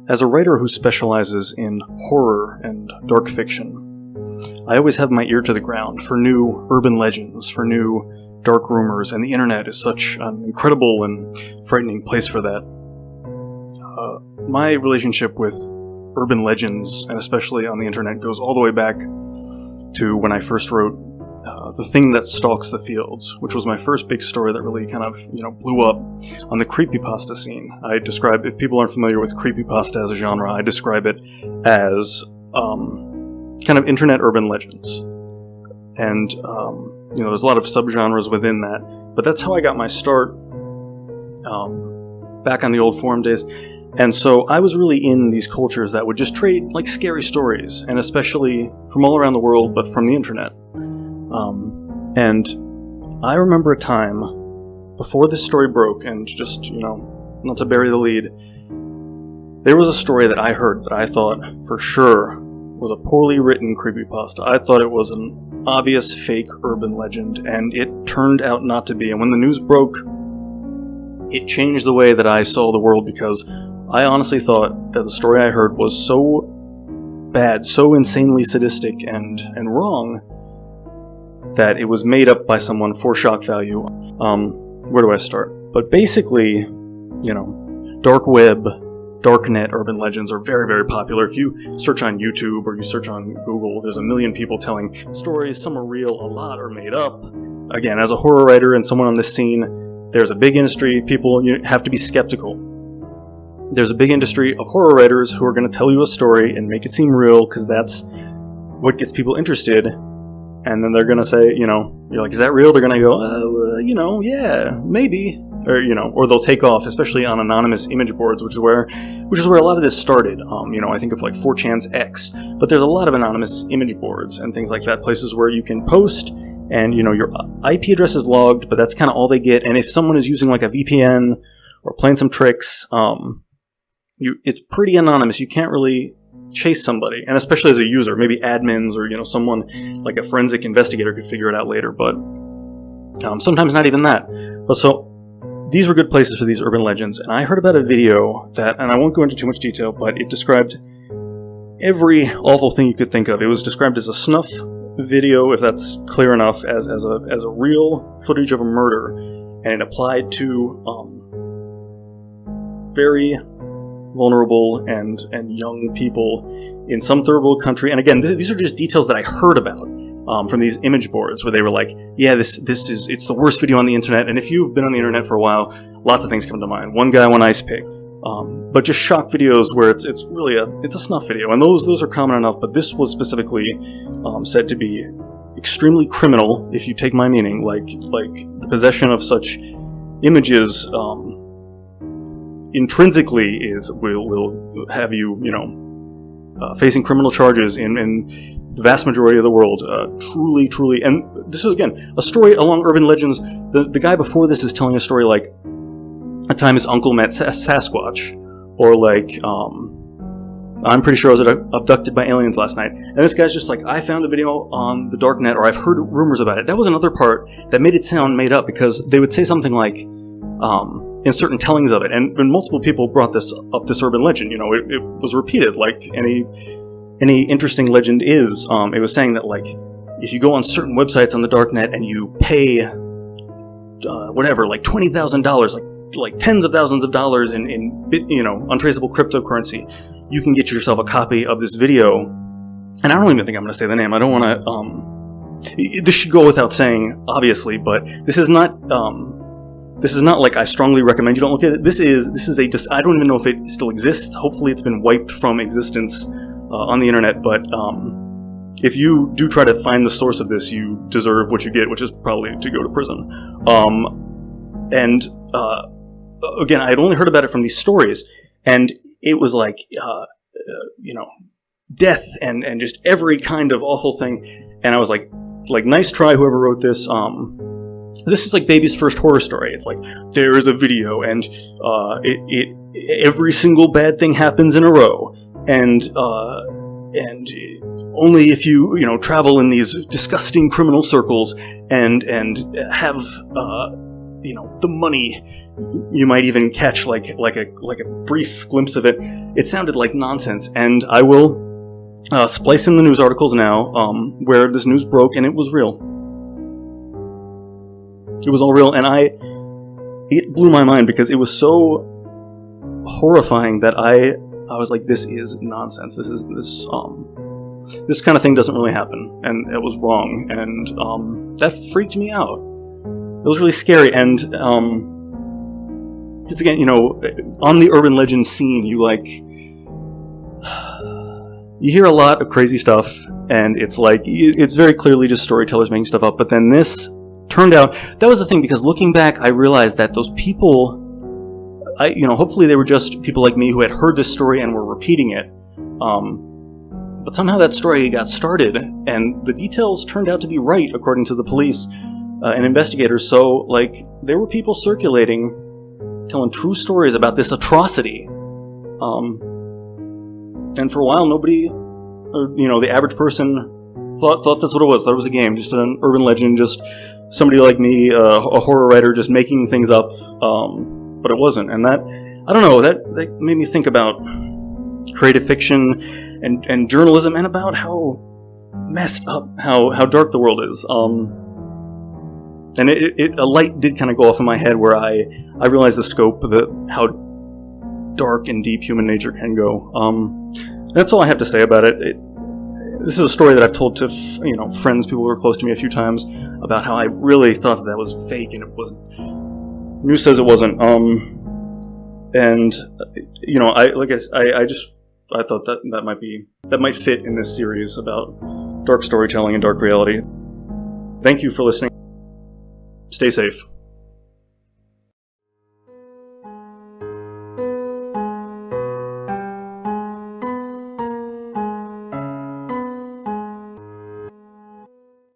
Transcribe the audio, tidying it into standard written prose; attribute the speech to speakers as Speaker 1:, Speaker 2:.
Speaker 1: As a writer who specializes in horror and dark fiction, I always have my ear to the ground for new urban legends, for new dark rumors, and the internet is such an incredible and frightening place for that. My relationship with urban legends, and especially on the internet, goes all the way back to when I first wrote The Thing That Stalks the Fields, which was my first big story that really kind of, blew up on the creepypasta scene. I describe, if people aren't familiar with creepypasta as a genre, I describe it as kind of internet urban legends. And, there's a lot of subgenres within that, but that's how I got my start back on the old forum days. And so I was really in these cultures that would just trade like scary stories, and especially from all around the world, but from the internet. And I remember a time before this story broke, and just, not to bury the lead, there was a story that I heard that I thought for sure was a poorly written creepypasta. I thought it was an obvious fake urban legend, and it turned out not to be. And when the news broke, it changed the way that I saw the world, because I honestly thought that the story I heard was so bad, so insanely sadistic and wrong, that it was made up by someone for shock value. Where do I start? But basically, dark web, darknet urban legends are very, very popular. If you search on YouTube or you search on Google, there's a million people telling stories. Some are real, a lot are made up. Again, as a horror writer and someone on this scene, there's a big industry. People have to be skeptical. There's a big industry of horror writers who are going to tell you a story and make it seem real, because that's what gets people interested. And then they're going to say, you're like, is that real? They're going to go, yeah, maybe. Or they'll take off, especially on anonymous image boards, which is where a lot of this started. I think of like 4chan's X, but there's a lot of anonymous image boards and things like that, places where you can post and, your IP address is logged, but that's kind of all they get. And if someone is using like a VPN or playing some tricks, it's pretty anonymous. You can't really chase somebody, and especially as a user, maybe admins or someone like a forensic investigator could figure it out later, but sometimes not even that. But so these were good places for these urban legends, and I heard about a video that, and I won't go into too much detail, but it described every awful thing you could think of. It was described as a snuff video, if that's clear enough, as a real footage of a murder, and it applied to very vulnerable and young people in some third world country. And again, these are just details that I heard about from these image boards, where they were like, yeah, it's the worst video on the internet. And if you've been on the internet for a while, lots of things come to mind. One guy, one ice pick. But just shock videos where it's really a snuff video, and those are common enough. But this was specifically said to be extremely criminal, if you take my meaning. Like the possession of such images intrinsically will have you facing criminal charges in the vast majority of the world. Truly, and this is again a story along urban legends. The guy before this is telling a story like a time his uncle met Sasquatch, or like I'm pretty sure I was abducted by aliens last night. And this guy's just like, I found a video on the darknet, or I've heard rumors about it. That was another part that made it sound made up, because they would say something like, in certain tellings of it, and multiple people brought this urban legend. It was repeated like any interesting legend is. It was saying that, like, if you go on certain websites on the darknet and you pay whatever, like $20,000, like tens of thousands of dollars in untraceable cryptocurrency, you can get yourself a copy of this video. And I don't even think I'm going to say the name. I don't want to. This should go without saying, obviously, but this is not. This is not like I strongly recommend you don't look at it. This is I don't even know if it still exists. Hopefully it's been wiped from existence on the internet, but if you do try to find the source of this, you deserve what you get, which is probably to go to prison. Again, I had only heard about it from these stories, and it was like, death and just every kind of awful thing. And I was like, nice try, whoever wrote this. This is like baby's first horror story. It's like, there is a video, and every single bad thing happens in a row, and only if you travel in these disgusting criminal circles and have the money, you might even catch like a brief glimpse of it. it sounded like nonsense. And I will splice in the news articles now where this news broke, and it was real. It was all real, and it blew my mind because it was so horrifying that I was like, this is nonsense. This kind of thing doesn't really happen, and it was wrong, and that freaked me out. It was really scary, and because again, you know, on the urban legend scene, you hear a lot of crazy stuff, and it's like, it's very clearly just storytellers making stuff up. But then this turned out, that was the thing, because looking back, I realized that those people, hopefully they were just people like me who had heard this story and were repeating it. But somehow that story got started, and the details turned out to be right, according to the police and investigators. So, like, there were people circulating, telling true stories about this atrocity. And for a while, nobody, the average person thought that's what it was. Thought it was a game, just an urban legend, just somebody like me, a horror writer, just making things up. But it wasn't. And that, I don't know, that made me think about creative fiction and journalism, and about how messed up, how dark the world is. And a light did kind of go off in my head where I realized the scope of it, how dark and deep human nature can go. That's all I have to say about it. This is a story that I've told to friends, people who are close to me, a few times, about how I really thought that was fake, and it wasn't. News says it wasn't. And I thought that might fit in this series about dark storytelling and dark reality. Thank you for listening. Stay safe.